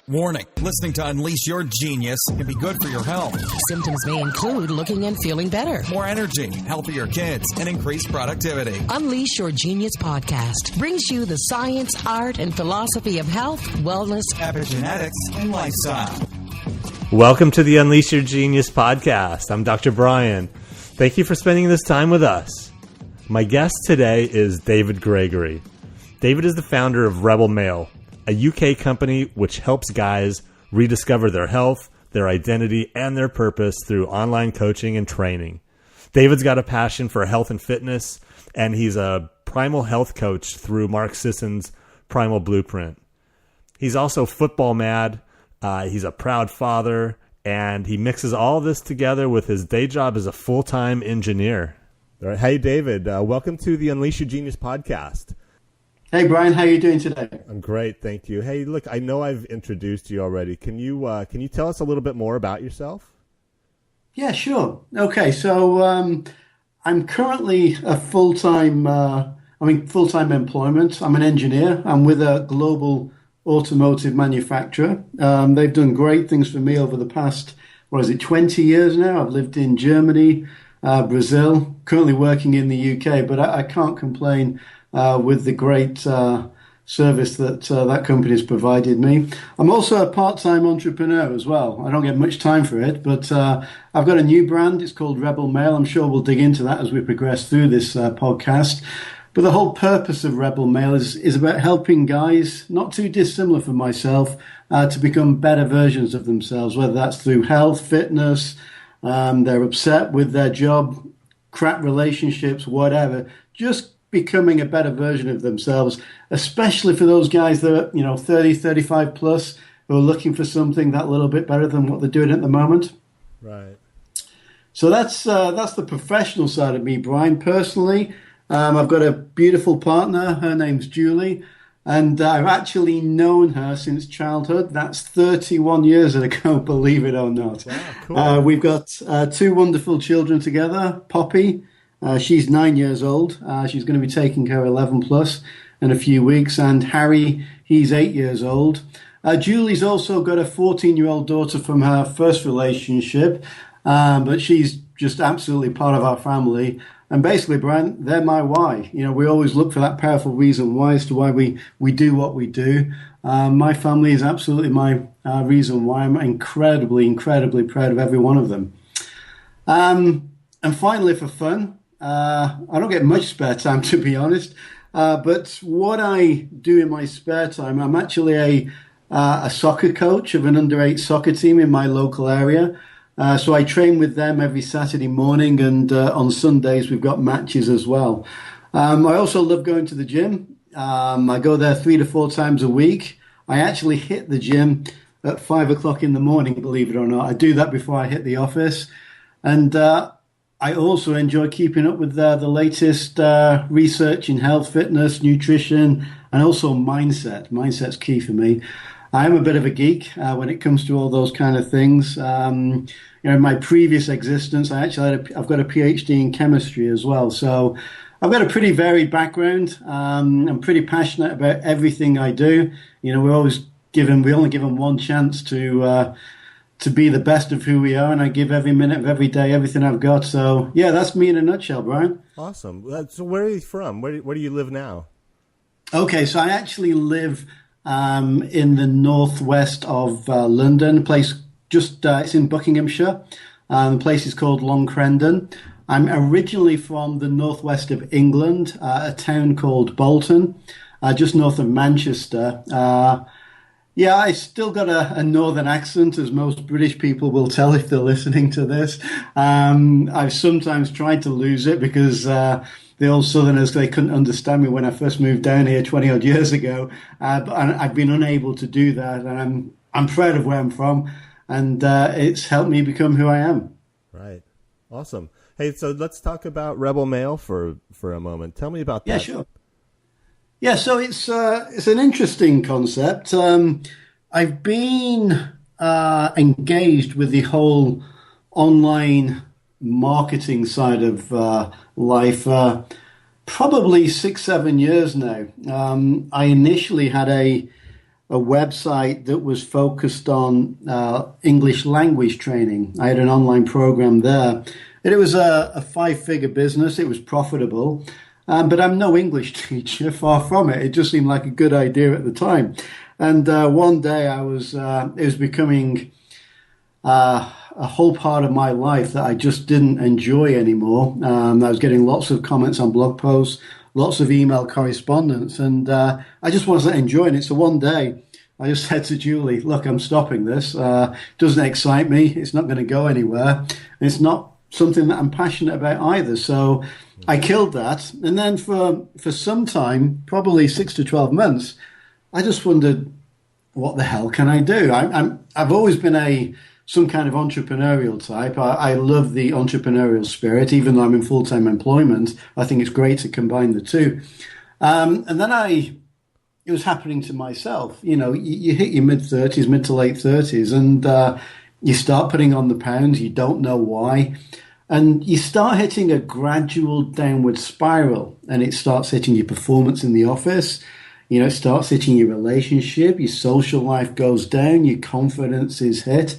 Warning, listening to Unleash Your Genius can be good for your health. Symptoms may include looking and feeling better, More energy, healthier kids, and increased productivity. Unleash Your Genius podcast brings you the science, art, and philosophy of health, wellness, Epigenetics, and lifestyle. Welcome to the Unleash Your Genius podcast. I'm Dr. Brian. Thank you for spending this time with us. My guest today is David Gregory. David is the founder of Rebel Male, a UK company which helps guys rediscover their health, their identity, and their purpose through online coaching and training. David's got a passion for health and fitness, and he's a Primal Health Coach through Mark Sisson's Primal Blueprint. He's also football mad. He's a proud father, and he mixes all this together with his day job as a full-time engineer. All right. Hey, David. Welcome to the Unleash Your Genius podcast. Hey, Brian. How are you doing today? I'm great, thank you. Hey, look, I know I've introduced you already. Can you tell us a little bit more about yourself? Yeah, sure. Okay, so I'm currently a full-time employment. I'm an engineer. I'm with a global automotive manufacturer. They've done great things for me over the past, 20 years now. I've lived in Germany, Brazil, currently working in the UK, but I can't complain with the great service that that company has provided me. I'm also a part-time entrepreneur as well. I don't get much time for it, but I've got a new brand. It's called Rebel Male. I'm sure we'll dig into that as we progress through this podcast. But the whole purpose of Rebel Male is about helping guys, not too dissimilar from myself, to become better versions of themselves, whether that's through health, fitness, they're upset with their job, crap relationships, whatever, just becoming a better version of themselves, especially for those guys that are, 30, 35 plus, who are looking for something that little bit better than what they're doing at the moment. Right. So that's the professional side of me, Brian. Personally, I've got a beautiful partner. Her name's Julie, and I've actually known her since childhood. That's 31 years ago, believe it or not. Wow, cool. We've got two wonderful children together. Poppy, she's 9 years old. She's going to be taking her 11 plus in a few weeks. And Harry, he's 8 years old. Julie's also got a 14-year-old daughter from her first relationship, but she's just absolutely part of our family. And basically, Brian, they're my why. We always look for that powerful reason why as to why we do what we do. My family is absolutely my reason why. I'm incredibly, incredibly proud of every one of them. And finally, for fun, I don't get much spare time, to be honest. But what I do in my spare time, I'm actually a soccer coach of an under-8 soccer team in my local area. So I train with them every Saturday morning, and on Sundays we've got matches as well. I also love going to the gym. I go there 3 to 4 times a week. I actually hit the gym at 5 o'clock in the morning, believe it or not. I do that before I hit the office. And I also enjoy keeping up with the latest research in health, fitness, nutrition, and also mindset. Mindset's key for me. I'm a bit of a geek when it comes to all those kind of things. In my previous existence, I've got a PhD in chemistry as well. So I've got a pretty varied background. I'm pretty passionate about everything I do. We only give them one chance to be the best of who we are, and I give every minute of every day everything I've got. So yeah, that's me in a nutshell, Brian. Awesome. So where are you from? Where do you live now? Okay, so I actually live in the northwest of London, a place it's in Buckinghamshire. The place is called Long Crendon. I'm originally from the northwest of England, a town called Bolton, just north of Manchester. Yeah, I still got a northern accent, as most British people will tell if they're listening to this. I've sometimes tried to lose it because the old Southerners, they couldn't understand me when I first moved down here 20 odd years ago. But I've been unable to do that, and I'm proud of where I'm from, and it's helped me become who I am. Right. Awesome. Hey, so let's talk about Rebel Male for a moment. Tell me about that. Yeah, sure. Yeah, so it's an interesting concept. I've been engaged with the whole online marketing side of life probably 6-7 years now. I initially had a a website that was focused on English language training. I had an online program there. And it was a five-figure business. It was profitable. But I'm no English teacher, far from it. It just seemed like a good idea at the time. And one day it was becoming a whole part of my life that I just didn't enjoy anymore. I was getting lots of comments on blog posts, lots of email correspondence, and I just wasn't enjoying it. So one day I just said to Julie, look, I'm stopping this. Doesn't excite me. It's not going to go anywhere. And it's not something that I'm passionate about either. So I killed that. And then for some time, probably 6 to 12 months, I just wondered, what the hell can I do? I've always been some kind of entrepreneurial type. I love the entrepreneurial spirit, even though I'm in full-time employment. I think it's great to combine the two. And then it was happening to myself. You know, you hit your mid to late 30s, and you start putting on the pounds. You don't know why. And you start hitting a gradual downward spiral, and it starts hitting your performance in the office. You know, it starts hitting your relationship, your social life goes down, your confidence is hit.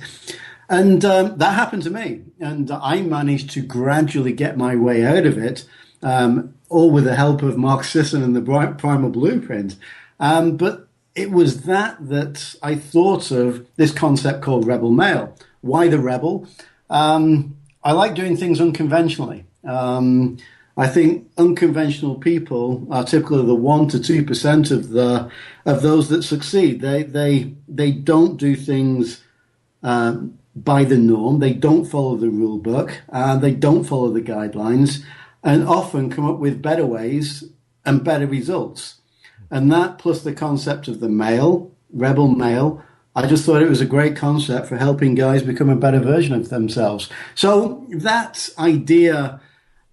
And that happened to me. And I managed to gradually get my way out of it, all with the help of Mark Sisson and the Primal Blueprint. But it was that I thought of this concept called Rebel Male. Why the rebel? I like doing things unconventionally. I think unconventional people are typically the 1 to 2% of those that succeed. They don't do things by the norm. They don't follow the rule book. They don't follow the guidelines, and often come up with better ways and better results. And that, plus the concept of the male, rebel male, I just thought it was a great concept for helping guys become a better version of themselves. So that idea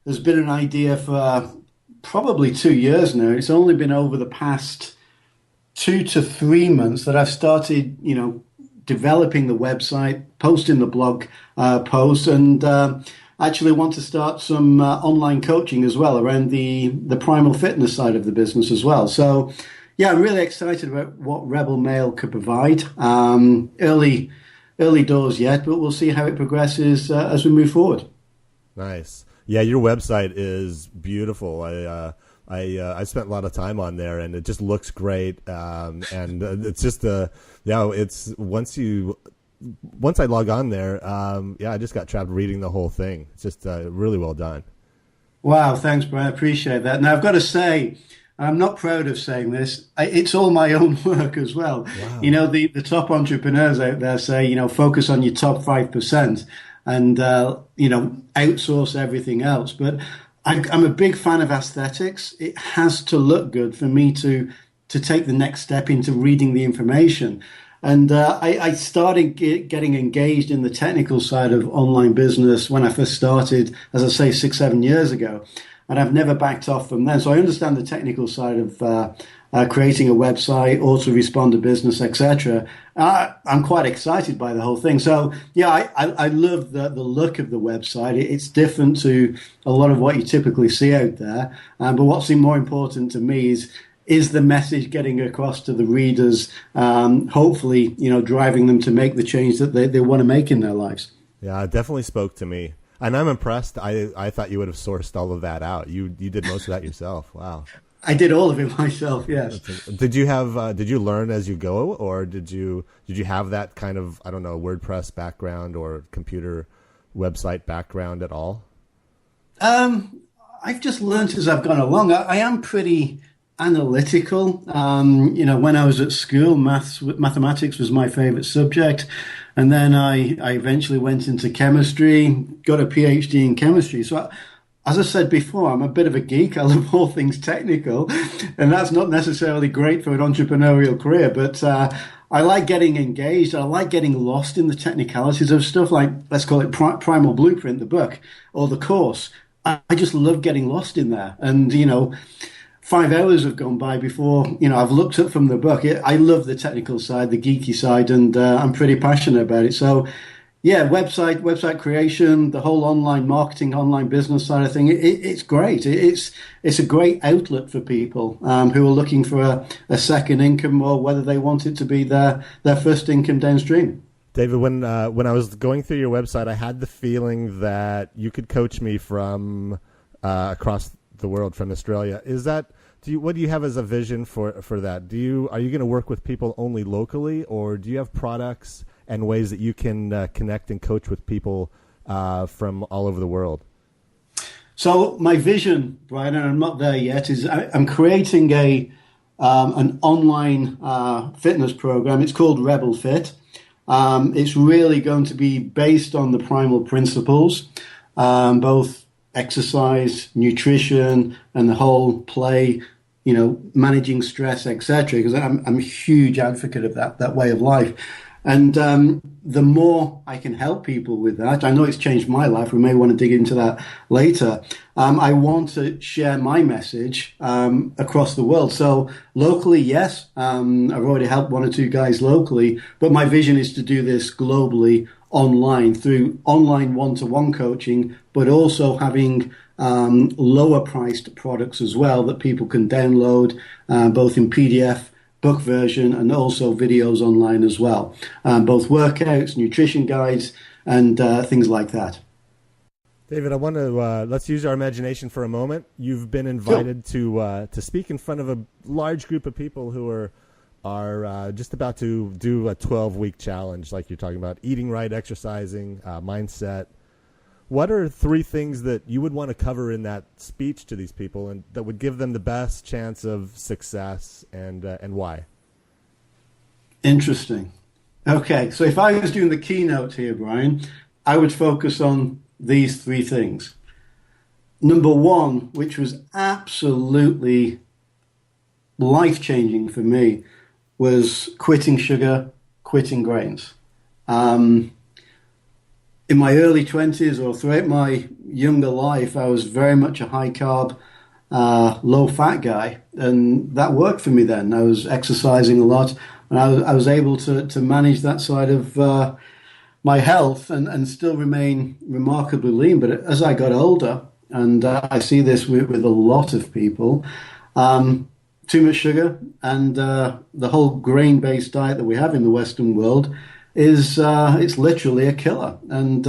has been an idea for probably 2 years now. It's only been over the past 2 to 3 months that I've started, developing the website, posting the blog posts, and actually want to start some online coaching as well around the primal fitness side of the business as well. So, yeah, I'm really excited about what Rebel Male could provide. Early doors yet, but we'll see how it progresses as we move forward. Nice. Yeah, your website is beautiful. I spent a lot of time on there, and it just looks great. And it's just it's once I log on there, I just got trapped reading the whole thing. It's just really well done. Wow, thanks, Brian. I appreciate that. Now I've got to say, I'm not proud of saying this. It's all my own work as well. Wow. The top entrepreneurs out there say, focus on your top 5%. And, outsource everything else. But I'm a big fan of aesthetics. It has to look good for me to take the next step into reading the information. And I started getting engaged in the technical side of online business when I first started, as I say, 6-7 years ago. And I've never backed off from then. So I understand the technical side of creating a website, autoresponder business, etc. I'm quite excited by the whole thing. So, yeah, I love the look of the website. It's different to a lot of what you typically see out there. But what's more important to me is the message getting across to the readers, hopefully, driving them to make the change that they want to make in their lives. Yeah, it definitely spoke to me. And I'm impressed. I thought you would have sourced all of that out. You did most of that yourself. Wow. I did all of it myself. Yes. Did you learn as you go, or did you have that kind of, I don't know, WordPress background or computer website background at all? I've just learned as I've gone along. I am pretty analytical. When I was at school, mathematics was my favorite subject. And then I eventually went into chemistry, got a PhD in chemistry. So as I said before, I'm a bit of a geek. I love all things technical, and that's not necessarily great for an entrepreneurial career, but I like getting engaged. I like getting lost in the technicalities of stuff like, let's call it Primal Blueprint, the book, or the course. I just love getting lost in there. And, 5 hours have gone by before, I've looked up from the book. I love the technical side, the geeky side, and I'm pretty passionate about it. So Yeah, website creation, the whole online marketing, online business side of thing. It's great. It's a great outlet for people who are looking for a second income, or whether they want it to be their first income downstream. David, when I was going through your website, I had the feeling that you could coach me from across the world, from Australia. What do you have as a vision for that? Are you going to work with people only locally, or do you have products and ways that you can connect and coach with people from all over the world? So my vision, Brian, and I'm not there yet, is I'm creating an online fitness program. It's called Rebel Fit. It's really going to be based on the primal principles, both exercise, nutrition, and the whole play, managing stress, etc. Because I'm a huge advocate of that way of life. And the more I can help people with that, I know it's changed my life. We may want to dig into that later. I want to share my message across the world. So locally, yes, I've already helped one or two guys locally, but my vision is to do this globally online through online one-to-one coaching, but also having lower priced products as well that people can download both in PDF, book version, and also videos online as well. Both workouts, nutrition guides, and things like that. David, I want to let's use our imagination for a moment. You've been invited to speak in front of a large group of people who are just about to do a 12-week challenge, like you're talking about: eating right, exercising, mindset. What are 3 things that you would want to cover in that speech to these people, and that would give them the best chance of success, and why? Interesting. Okay, so if I was doing the keynote here, Brian, I would focus on these 3 things. Number 1, which was absolutely life-changing for me, was quitting sugar, quitting grains. In my early 20s or throughout my younger life, I was very much a high-carb, low-fat guy, and that worked for me then. I was exercising a lot, and I was able to manage that side of my health and still remain remarkably lean. But as I got older, and I see this with a lot of people, too much sugar and the whole grain-based diet that we have in the Western world is it's literally a killer. And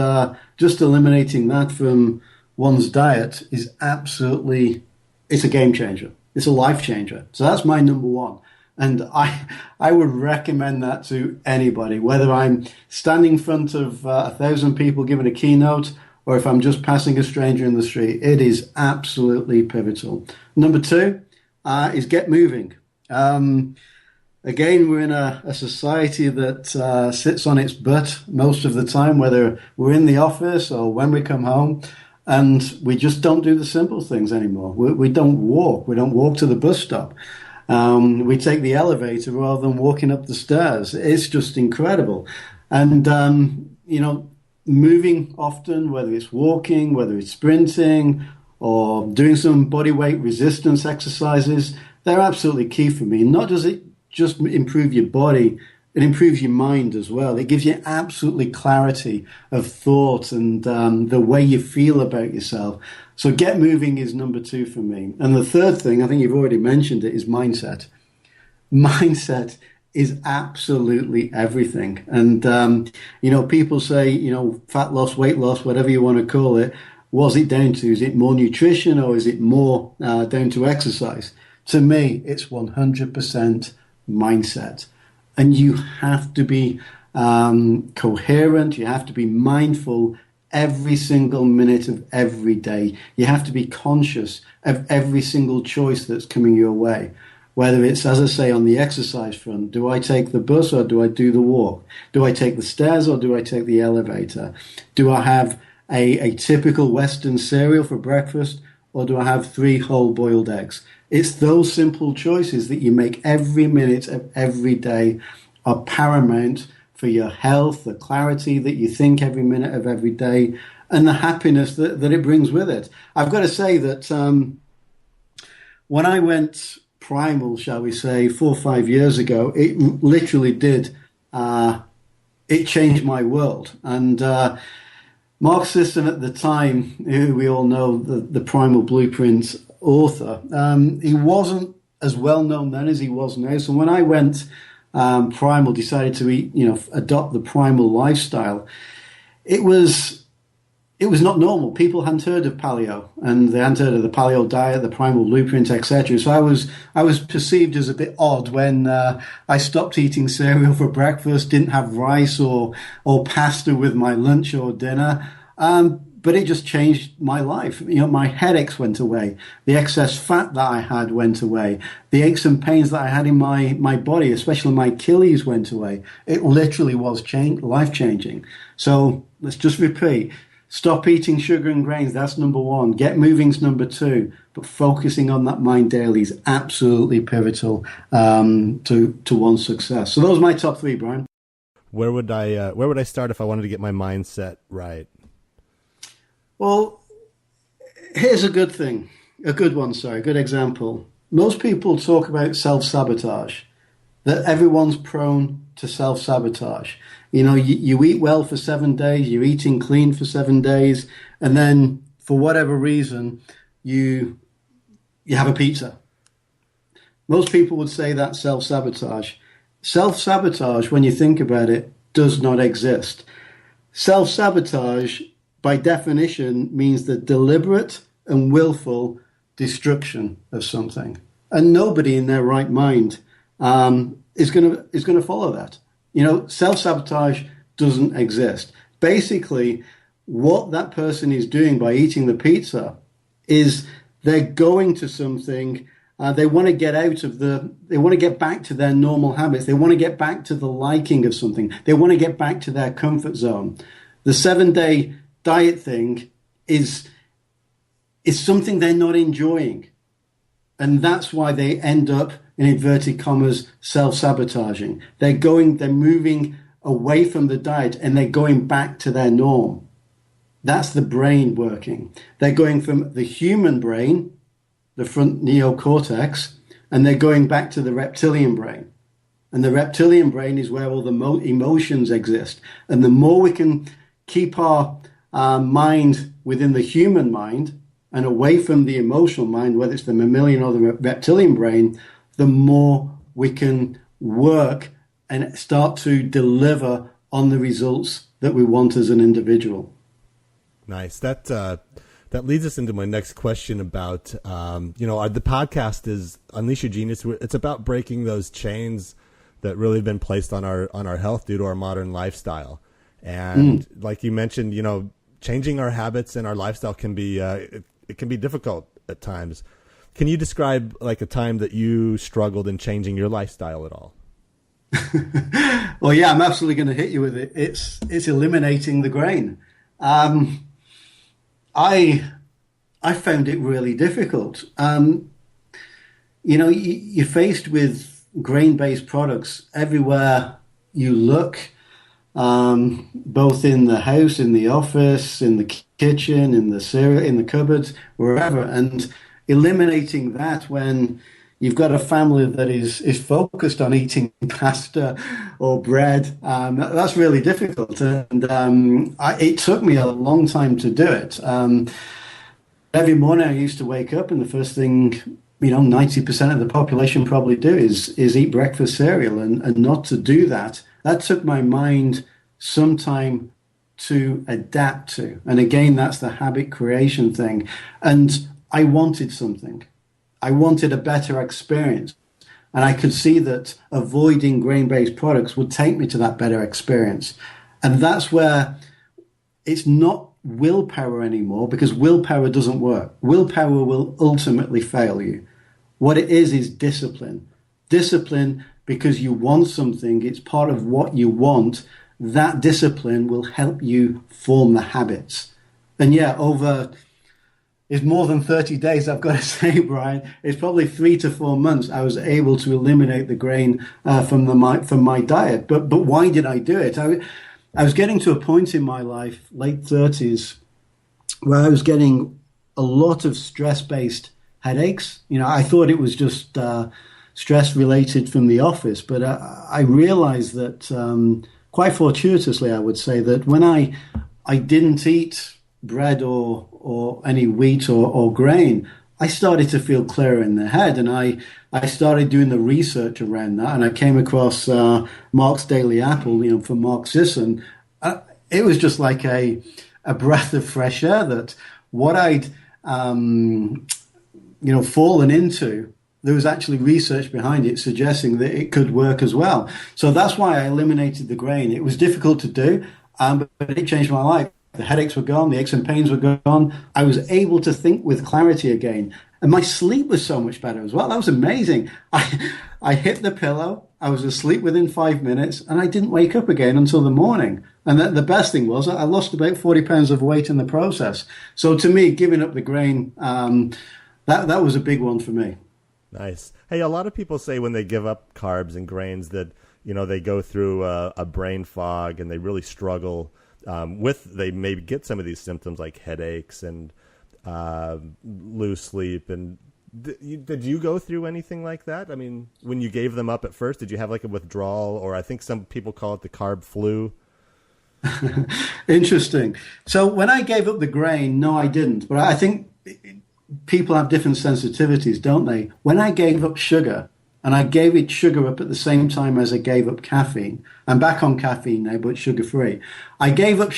just eliminating that from one's diet is it's a game changer. It's a life changer. So that's my number 1. And I would recommend that to anybody, whether I'm standing in front of 1,000 people giving a keynote, or if I'm just passing a stranger in the street. It is absolutely pivotal. Number 2 is get moving. Again, we're in a society that sits on its butt most of the time, whether we're in the office or when we come home, and we just don't do the simple things anymore. We don't walk. We don't walk to the bus stop. We take the elevator rather than walking up the stairs. It's just incredible. And, moving often, whether it's walking, whether it's sprinting, or doing some body weight resistance exercises, they're absolutely key for me. Not does it just improve your body, it improves your mind as well. It gives you absolutely clarity of thought and the way you feel about yourself. So get moving is number 2 for me. And the third thing, I think you've already mentioned it, is mindset. Mindset is absolutely everything. And, people say, fat loss, weight loss, whatever you want to call it, what's it down to? Is it more nutrition, or is it more down to exercise? To me, it's 100% mindset. And you have to be coherent. You have to be mindful every single minute of every day. You have to be conscious of every single choice that's coming your way. Whether it's, as I say, on the exercise front, do I take the bus or do I do the walk? Do I take the stairs or do I take the elevator? Do I have a typical Western cereal for breakfast, or do I have 3 whole boiled eggs? It's those simple choices that you make every minute of every day are paramount for your health, the clarity that you think every minute of every day, and the happiness that it brings with it. I've got to say that when I went primal, shall we say, 4 or 5 years ago, it literally did it changed my world. And Mark Sisson at the time, who we all know, the Primal Blueprint author, he wasn't as well known then as he was now. So when I went primal, decided to adopt the primal lifestyle, it was not normal. People hadn't heard of paleo, and they hadn't heard of the paleo diet, the Primal Blueprint, etc. So I was perceived as a bit odd when I stopped eating cereal for breakfast, didn't have rice or pasta with my lunch or dinner. But it just changed my life. My headaches went away. The excess fat that I had went away. The aches and pains that I had in my body, especially my Achilles, went away. It literally was life-changing. So let's just repeat. Stop eating sugar and grains. That's number one. Get moving's number two. But focusing on that mind daily is absolutely pivotal to one's success. So those are my top three, Brian. Where would I start if I wanted to get my mindset right? Well, here's a good example. Most people talk about self-sabotage, that everyone's prone to self-sabotage. You eat well for 7 days, you're eating clean for 7 days, and then for whatever reason, you have a pizza. Most people would say that's self-sabotage. Self-sabotage, when you think about it, does not exist. Self-sabotage, by definition, means the deliberate and willful destruction of something. And nobody in their right mind is going to follow that. Self-sabotage doesn't exist. Basically, what that person is doing by eating the pizza is they're going to something. They want to they want to get back to their normal habits. They want to get back to the liking of something. They want to get back to their comfort zone. The 7-day diet thing is something they're not enjoying. And that's why they end up, in inverted commas, self-sabotaging. They're moving away from the diet and they're going back to their norm. That's the brain working. They're going from the human brain, the front neocortex, and they're going back to the reptilian brain. And the reptilian brain is where all the emotions exist. And the more we can keep our mind within the human mind and away from the emotional mind, whether it's the mammalian or the reptilian brain, the more we can work and start to deliver on the results that we want as an individual. Nice. That leads us into my next question about, the podcast is Unleash Your Genius. It's about breaking those chains that really have been placed on our health due to our modern lifestyle. And like you mentioned, changing our habits and our lifestyle can be it can be difficult at times. Can you describe like a time that you struggled in changing your lifestyle at all? Well, yeah, I'm absolutely going to hit you with it. It's eliminating the grain. I found it really difficult. You're faced with grain-based products everywhere you look. Both in the house, in the office, in the kitchen, in the cereal, in the cupboards, wherever, and eliminating that when you've got a family that is focused on eating pasta or bread, that's really difficult. And it took me a long time to do it. Every morning I used to wake up, and the first thing 90% of the population probably do is eat breakfast cereal, and not to do that. That took my mind some time to adapt to. And again, that's the habit creation thing. And I wanted something. I wanted a better experience. And I could see that avoiding grain-based products would take me to that better experience. And that's where it's not willpower anymore, because willpower doesn't work. Willpower will ultimately fail you. What it is discipline. Discipline because you want something, it's part of what you want. That discipline will help you form the habits. And yeah, it's more than 30 days, I've got to say, Brian. It's probably 3 to 4 months I was able to eliminate the grain from my diet. But why did I do it? I was getting to a point in my life, late 30s, where I was getting a lot of stress-based headaches. I thought it was just stress related from the office, but I realized that quite fortuitously, I would say, that when I didn't eat bread or any wheat or grain, I started to feel clearer in the head, and I started doing the research around that, and I came across Mark's Daily Apple, from Mark Sisson. It was just like a breath of fresh air that what I'd fallen into, there was actually research behind it suggesting that it could work as well. So that's why I eliminated the grain. It was difficult to do, but it changed my life. The headaches were gone, the aches and pains were gone. I was able to think with clarity again. And my sleep was so much better as well. That was amazing. I hit the pillow, I was asleep within 5 minutes, and I didn't wake up again until the morning. And the best thing was I lost about 40 pounds of weight in the process. So to me, giving up the grain, that was a big one for me. Nice. Hey, a lot of people say when they give up carbs and grains that, they go through a brain fog and they really struggle they maybe get some of these symptoms like headaches and lose sleep. And did you go through anything like that? I mean, when you gave them up at first, did you have like a withdrawal, or I think some people call it the carb flu? Interesting. So when I gave up the grain, no, I didn't. But I think people have different sensitivities, don't they? When I gave up sugar, and I gave it sugar up at the same time as I gave up caffeine. I'm back on caffeine now, but sugar-free. I gave up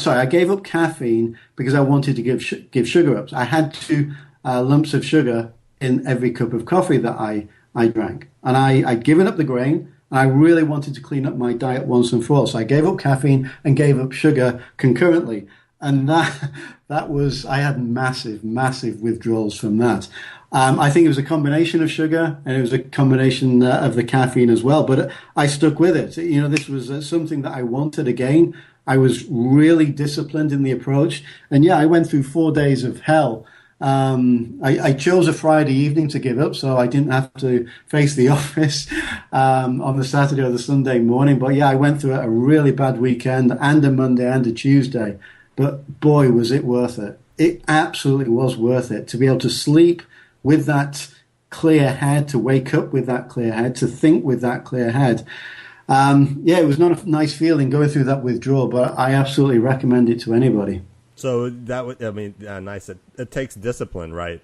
I gave up caffeine because I wanted to give sugar up. I had 2 lumps of sugar in every cup of coffee that I drank. And I'd given up the grain, and I really wanted to clean up my diet once and for all. So I gave up caffeine and gave up sugar concurrently. And that was, I had massive, massive withdrawals from that. I think it was a combination of sugar, and it was a combination of the caffeine as well. But I stuck with it. This was something that I wanted again. I was really disciplined in the approach. And yeah, I went through 4 days of hell. I chose a Friday evening to give up, so I didn't have to face the office on the Saturday or the Sunday morning. But yeah, I went through a really bad weekend, and a Monday and a Tuesday. But boy, was it worth it. It absolutely was worth it to be able to sleep with that clear head, to wake up with that clear head, to think with that clear head. It was not a nice feeling going through that withdrawal, but I absolutely recommend it to anybody. So that would, nice. It takes discipline, right?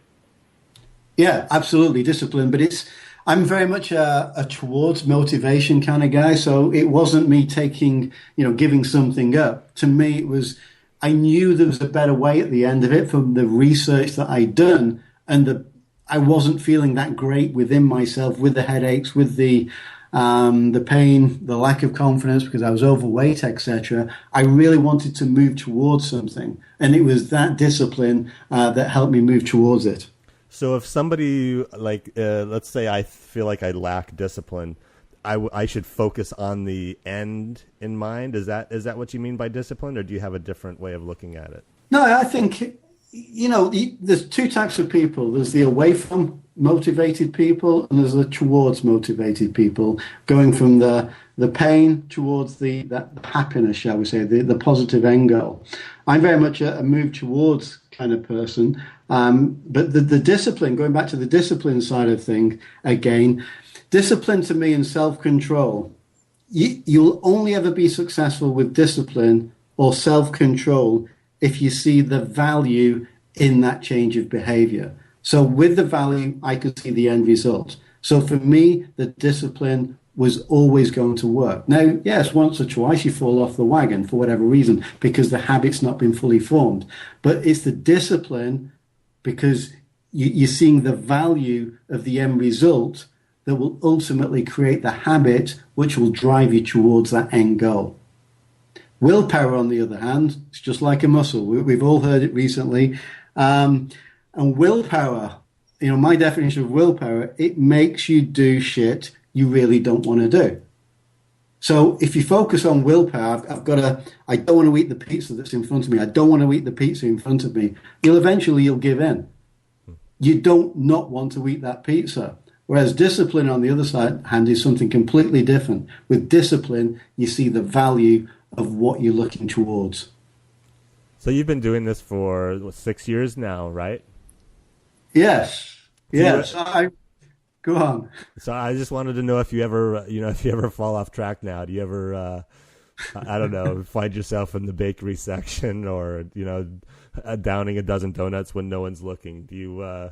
Yeah, absolutely discipline. But I'm very much a towards motivation kind of guy. So it wasn't me giving something up. To me, it was, I knew there was a better way at the end of it from the research that I'd done, and I wasn't feeling that great within myself, with the headaches, with the pain, the lack of confidence because I was overweight, etc. I really wanted to move towards something, and it was that discipline that helped me move towards it. So if somebody let's say I feel like I lack discipline, I should focus on the end in mind. Is that what you mean by discipline, or do you have a different way of looking at it? No, I think, there's 2 types of people. There's the away from motivated people, and there's the towards motivated people, going from the pain towards the happiness, shall we say, the positive end goal. I'm very much a move towards kind of person. But the discipline, going back to the discipline side of things again, discipline to me and self-control, you'll only ever be successful with discipline or self-control if you see the value in that change of behavior. So with the value, I could see the end result. So for me, the discipline was always going to work. Now, yes, once or twice you fall off the wagon for whatever reason, because the habit's not been fully formed. But it's the discipline, because you're seeing the value of the end result, that will ultimately create the habit which will drive you towards that end goal. Willpower, on the other hand, it's just like a muscle. We've all heard it recently. And willpower, my definition of willpower, it makes you do shit you really don't want to do. So if you focus on willpower, I don't want to eat the pizza that's in front of me. I don't want to eat the pizza in front of me. You'll give in. You don't not want to eat that pizza. Whereas discipline, on the other side hand, is something completely different. With discipline, you see the value of what you're looking towards. So you've been doing this for 6 years now, right? Yes. Go on. So I just wanted to know if you ever, if you ever fall off track now. Do you ever, I don't know, find yourself in the bakery section or, downing a dozen donuts when no one's looking? Do you,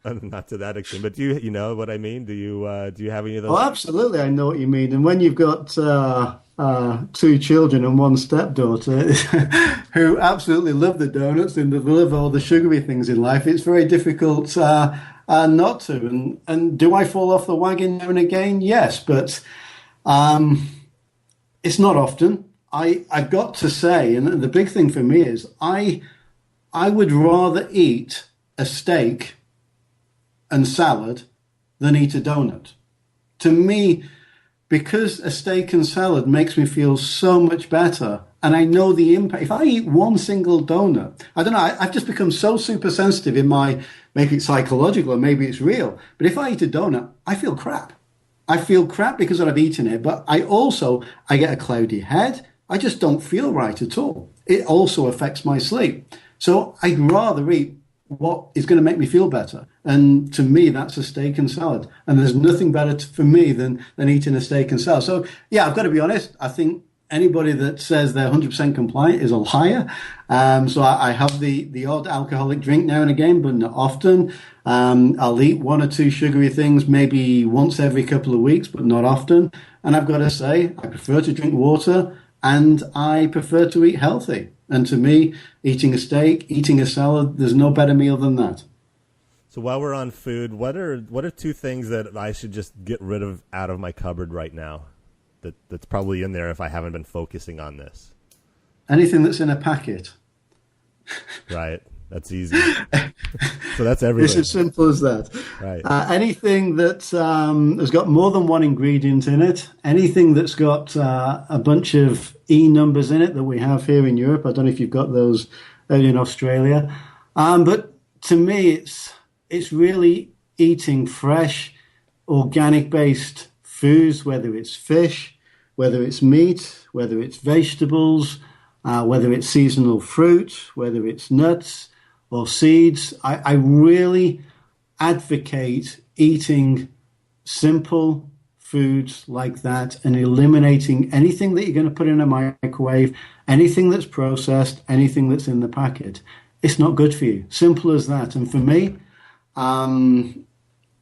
not to that extent, but do you know what I mean? Do you have any of those? Oh, absolutely. I know what you mean. And when you've got two children and one stepdaughter who absolutely love the donuts and love all the sugary things in life, it's very difficult not to. And do I fall off the wagon now and again? Yes, but it's not often. I've got to say, and the big thing for me is I would rather eat a steak and salad than eat a donut. To me, because a steak and salad makes me feel so much better, and I know the impact. If I eat one single donut, I don't know, I've just become so super sensitive in my, maybe it's psychological or maybe it's real, but if I eat a donut, I feel crap. I feel crap because I've eaten it, but I get a cloudy head. I just don't feel right at all. It also affects my sleep. So I'd rather eat what is going to make me feel better. And to me, that's a steak and salad. And there's nothing better for me than eating a steak and salad. So, yeah, I've got to be honest. I think anybody that says they're 100% compliant is a liar. So I have the odd alcoholic drink now and again, but not often. I'll eat one or two sugary things maybe once every couple of weeks, but not often. And I've got to say, I prefer to drink water and I prefer to eat healthy. And to me, eating a steak, eating a salad, there's no better meal than that. So while we're on food, what are two things that I should just get rid of out of my cupboard right now that's probably in there if I haven't been focusing on this? Anything that's in a packet. Right. That's easy. So that's everything. It's as simple as that. Right. Anything that has got more than one ingredient in it, anything that's got a bunch of E numbers in it that we have here in Europe. I don't know if you've got those out in Australia. But to me, it's really eating fresh, organic-based foods, whether it's fish, whether it's meat, whether it's vegetables, whether it's seasonal fruit, whether it's nuts or seeds. I really advocate eating simple foods like that and eliminating anything that you're going to put in a microwave, anything that's processed, anything that's in the packet. It's not good for you. Simple as that. And for me,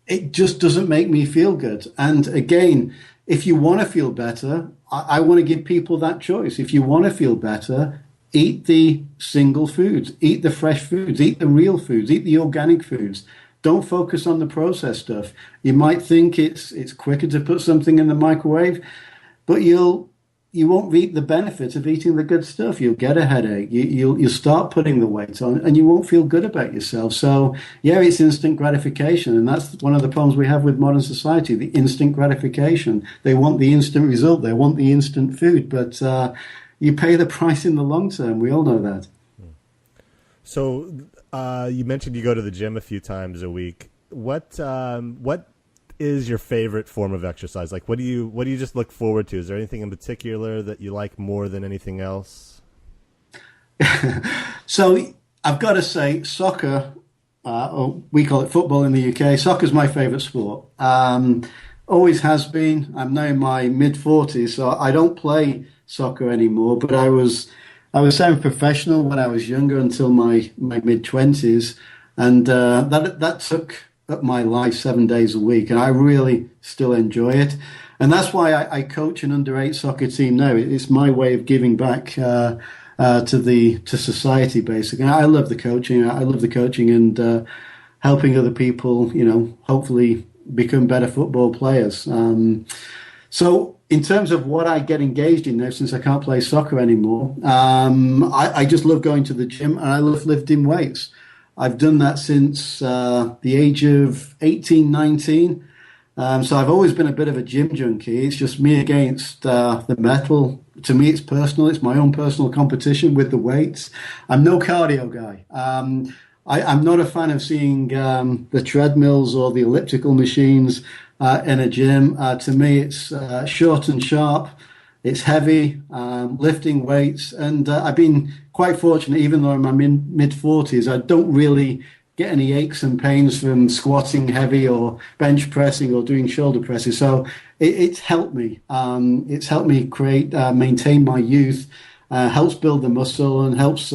it just doesn't make me feel good. And again, if you want to feel better, I want to give people that choice. If you want to feel better, eat the single foods, eat the fresh foods, eat the real foods, eat the organic foods. Don't focus on the processed stuff. You might think it's quicker to put something in the microwave, but you won't reap the benefit of eating the good stuff. You'll get a headache. You'll start putting the weight on, and you won't feel good about yourself. So, yeah, it's instant gratification, and that's one of the problems we have with modern society, the instant gratification. They want the instant result. They want the instant food, but you pay the price in the long term. We all know that. So you mentioned you go to the gym a few times a week. What is your favorite form of exercise? Like, what do you just look forward to? Is there anything in particular that you like more than anything else? So I've got to say soccer, or we call it football in the UK. Soccer's my favorite sport. Always has been. I'm now in my mid-40s, so I don't play soccer anymore, but I was semi-professional when I was younger until my mid-20s, and that took up my life 7 days a week, and I really still enjoy it. And that's why I coach an under-8 soccer team now. It's my way of giving back to society, basically. I love the coaching. I love the coaching and helping other people, hopefully become better football players. So in terms of what I get engaged in now, since I can't play soccer anymore, I just love going to the gym, and I love lifting weights. I've done that since the age of 18, 19. So I've always been a bit of a gym junkie. It's just me against the metal. To me, it's personal. It's my own personal competition with the weights. I'm no cardio guy. I'm not a fan of seeing the treadmills or the elliptical machines in a gym. To me, it's short and sharp. It's heavy, lifting weights. And I've been quite fortunate, even though I'm in my mid-40s, I don't really get any aches and pains from squatting heavy or bench pressing or doing shoulder presses. So it's helped me. It's helped me maintain my youth, helps build the muscle, and helps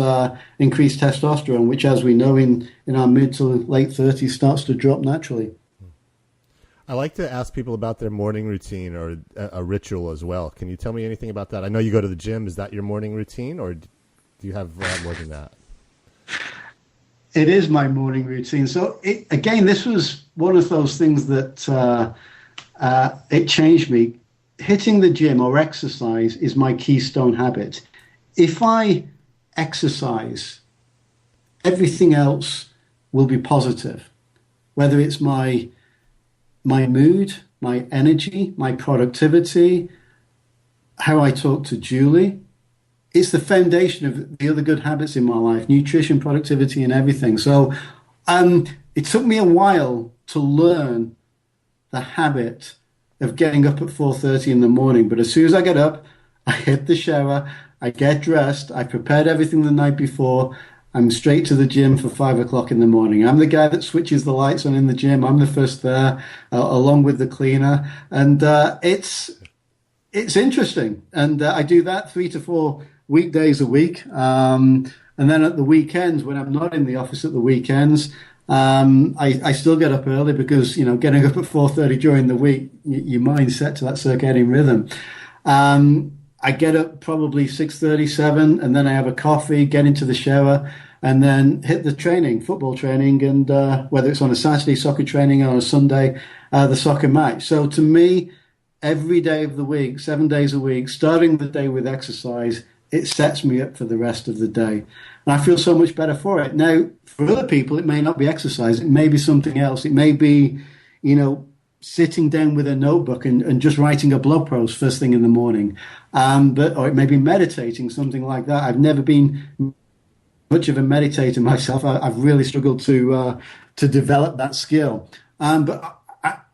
increase testosterone, which, as we know, in our mid to late 30s starts to drop naturally. I like to ask people about their morning routine or a ritual as well. Can you tell me anything about that? I know you go to the gym. Is that your morning routine, or do you have more than that? It is my morning routine. So again, this was one of those things that it changed me. Hitting the gym or exercise is my keystone habit. If I exercise, everything else will be positive, whether it's my mood, my energy, my productivity, how I talk to Julie. It's the foundation of the other good habits in my life, nutrition, productivity, and everything. So it took me a while to learn the habit of getting up at 4:30 in the morning. But as soon as I get up, I hit the shower, I get dressed, I prepared everything the night before, I'm straight to the gym for 5 o'clock in the morning. I'm the guy that switches the lights on in the gym. I'm the first there, along with the cleaner. And it's interesting. And I do that 3 to 4 weekdays a week. And then at the weekends, when I'm not in the office at the weekends, I still get up early because, getting up at 4:30 during the week, your mind's set to that circadian rhythm. I get up probably 6:30, 7, and then I have a coffee, get into the shower, and then hit the training, football training, and whether it's on a Saturday soccer training or on a Sunday, the soccer match. So to me, every day of the week, 7 days a week, starting the day with exercise, it sets me up for the rest of the day. And I feel so much better for it. Now, for other people, it may not be exercise. It may be something else. It may be, sitting down with a notebook and just writing a blog post first thing in the morning. Or it may be meditating, something like that. I've never been much of a meditator myself. I've really struggled to develop that skill. But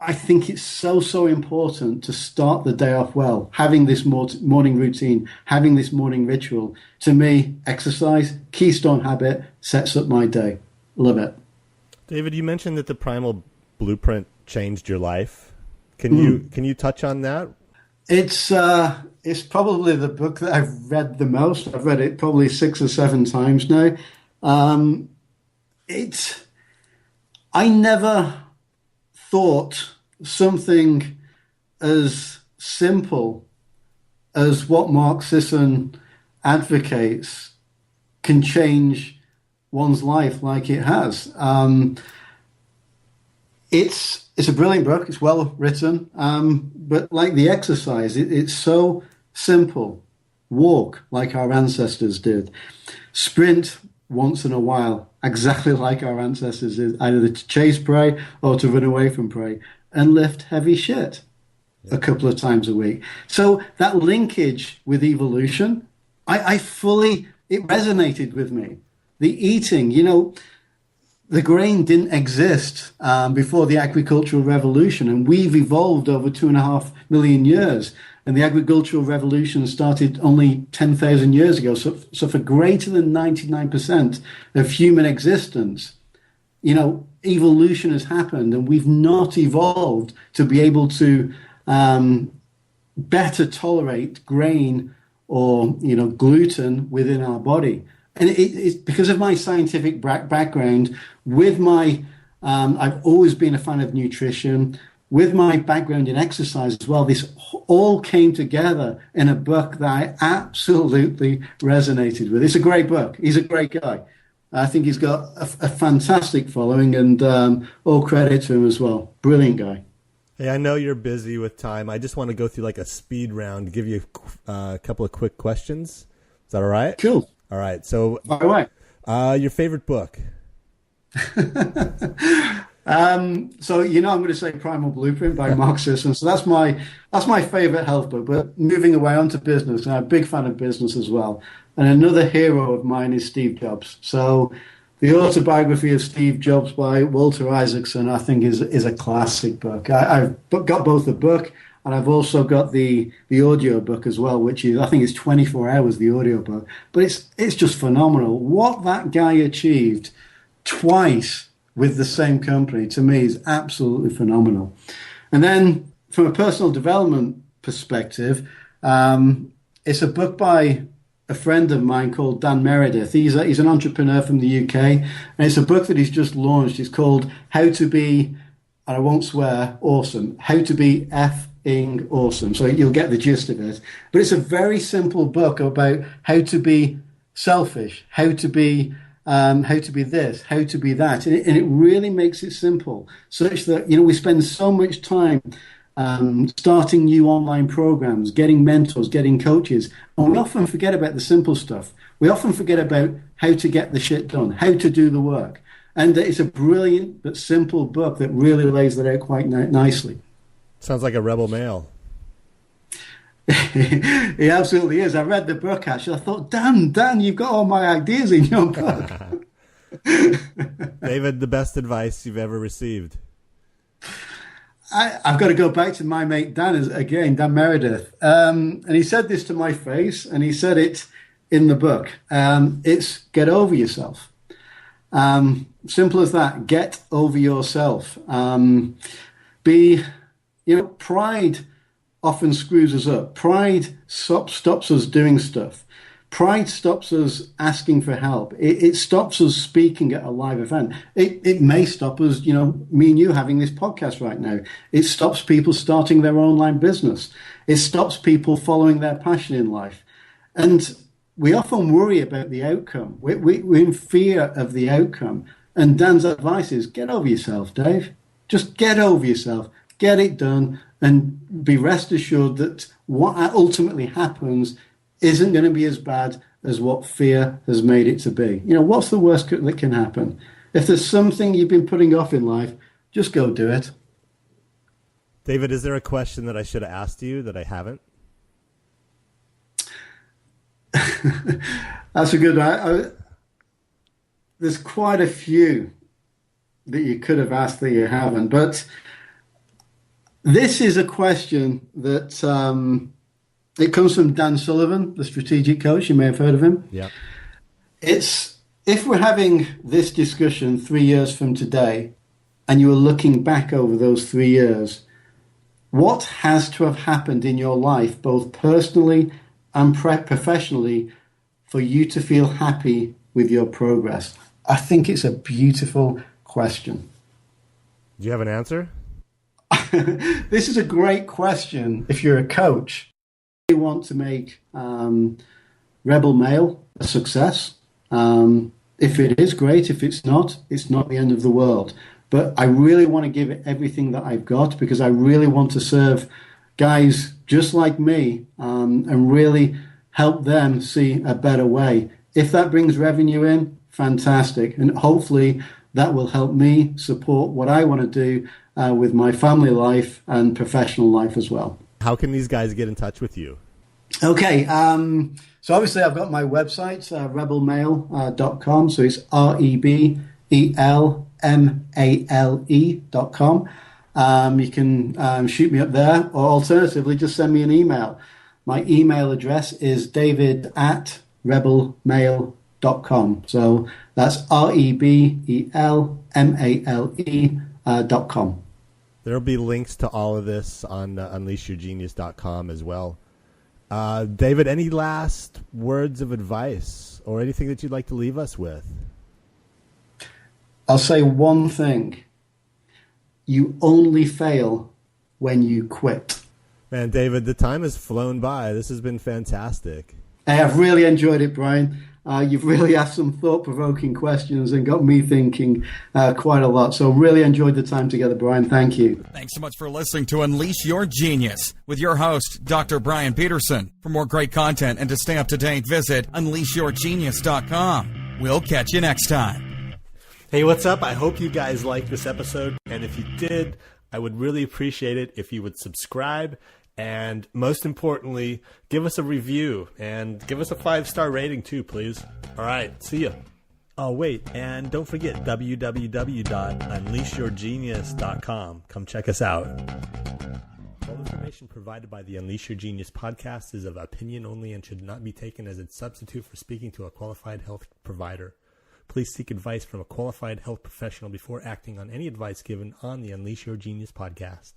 I think it's so important to start the day off well, having this morning routine, having this morning ritual. To me, exercise, keystone habit, sets up my day. Love it. David, you mentioned that the Primal Blueprint changed your life. Can you touch on that? It's probably the book that I've read the most. I've read it probably 6 or 7 times now. I never thought something as simple as what Mark Sisson advocates can change one's life like it has. It's a brilliant book. It's well written. But like the exercise, it's so simple. Walk like our ancestors did. Sprint once in a while, exactly like our ancestors did, either to chase prey or to run away from prey, and lift heavy shit a couple of times a week. So that linkage with evolution, it resonated with me. The eating, the grain didn't exist before the agricultural revolution, and we've evolved over 2.5 million years. And the agricultural revolution started only 10,000 years ago. So for greater than 99% of human existence, evolution has happened, and we've not evolved to be able to better tolerate grain or, gluten within our body. And it's because of my scientific background, with I've always been a fan of nutrition, with my background in exercise as well. This all came together in a book that I absolutely resonated with. It's a great book. He's a great guy. I think he's got a fantastic following, and all credit to him as well. Brilliant guy. Hey, I know you're busy with time. I just want to go through like a speed round, give you a couple of quick questions. Is that all right? Cool. All right. So, by the way, your favorite book? So I'm going to say Primal Blueprint by Mark Sisson. So that's my favorite health book. But moving away onto business, and I'm a big fan of business as well. And another hero of mine is Steve Jobs. So the autobiography of Steve Jobs by Walter Isaacson, I think, is a classic book. I've got both the book, and I've also got the audio book as well, which is, I think it's 24 hours, the audio book. But it's just phenomenal. What that guy achieved twice with the same company, to me, is absolutely phenomenal. And then from a personal development perspective, it's a book by a friend of mine called Dan Meredith. He's an entrepreneur from the UK, and it's a book that he's just launched. It's called How to Be, and I won't swear, awesome. How to Be effing awesome. So you'll get the gist of it. But it's a very simple book about how to be selfish, how to be this, how to be that. And it really makes it simple, such that, we spend so much time starting new online programs, getting mentors, getting coaches, and we often forget about the simple stuff. We often forget about how to get the shit done, how to do the work. And it's a brilliant but simple book that really lays that out quite nicely. Sounds like a rebel male. He absolutely is. I read the book, actually. I thought, Dan, you've got all my ideas in your book. David, the best advice you've ever received. I've got to go back to my mate Dan, Dan Meredith. And he said this to my face, and he said it in the book. It's get over yourself. Simple as that. Get over yourself. Pride often screws us up. Pride stops us doing stuff. Pride stops us asking for help. It stops us speaking at a live event. It may stop us, me and you having this podcast right now. It stops people starting their online business. It stops people following their passion in life. And we often worry about the outcome. We're in fear of the outcome. And Dan's advice is get over yourself, Dave. Just get over yourself. Get it done. And be rest assured that what ultimately happens isn't going to be as bad as what fear has made it to be. What's the worst that can happen? If there's something you've been putting off in life, just go do it. David, is there a question that I should have asked you that I haven't? That's a good one. There's quite a few that you could have asked that you haven't. But this is a question that... it comes from Dan Sullivan, the strategic coach. You may have heard of him. Yeah. It's if we're having this discussion 3 years from today and you are looking back over those 3 years, what has to have happened in your life, both personally and professionally, for you to feel happy with your progress? I think it's a beautiful question. Do you have an answer? This is a great question if you're a coach. You want to make Rebel Mail a success. If it is, great. If it's not the end of the world. But I really want to give it everything that I've got, because I really want to serve guys just like me and really help them see a better way. If that brings revenue in, fantastic. And hopefully that will help me support what I want to do with my family life and professional life as well. How can these guys get in touch with you? Okay, so obviously I've got my website, rebelmail.com. So it's rebelmale.com. You can shoot me up there, or alternatively, just send me an email. My email address is david@rebelmail.com. So that's rebelmale.com. There'll be links to all of this on unleashyourgenius.com as well. David, any last words of advice or anything that you'd like to leave us with? I'll say one thing. You only fail when you quit. Man, David, the time has flown by. This has been fantastic. Hey, I've really enjoyed it, Brian. You've really asked some thought-provoking questions and got me thinking quite a lot. So really enjoyed the time together, Brian. Thank you. Thanks so much for listening to Unleash Your Genius with your host, Dr. Brian Peterson. For more great content and to stay up to date, visit unleashyourgenius.com. We'll catch you next time. Hey, what's up? I hope you guys liked this episode. And if you did, I would really appreciate it if you would subscribe. And most importantly, give us a review and give us a 5-star rating too, please. All right, see ya. Oh, wait, and don't forget www.unleashyourgenius.com. Come check us out. All information provided by the Unleash Your Genius podcast is of opinion only and should not be taken as a substitute for speaking to a qualified health provider. Please seek advice from a qualified health professional before acting on any advice given on the Unleash Your Genius podcast.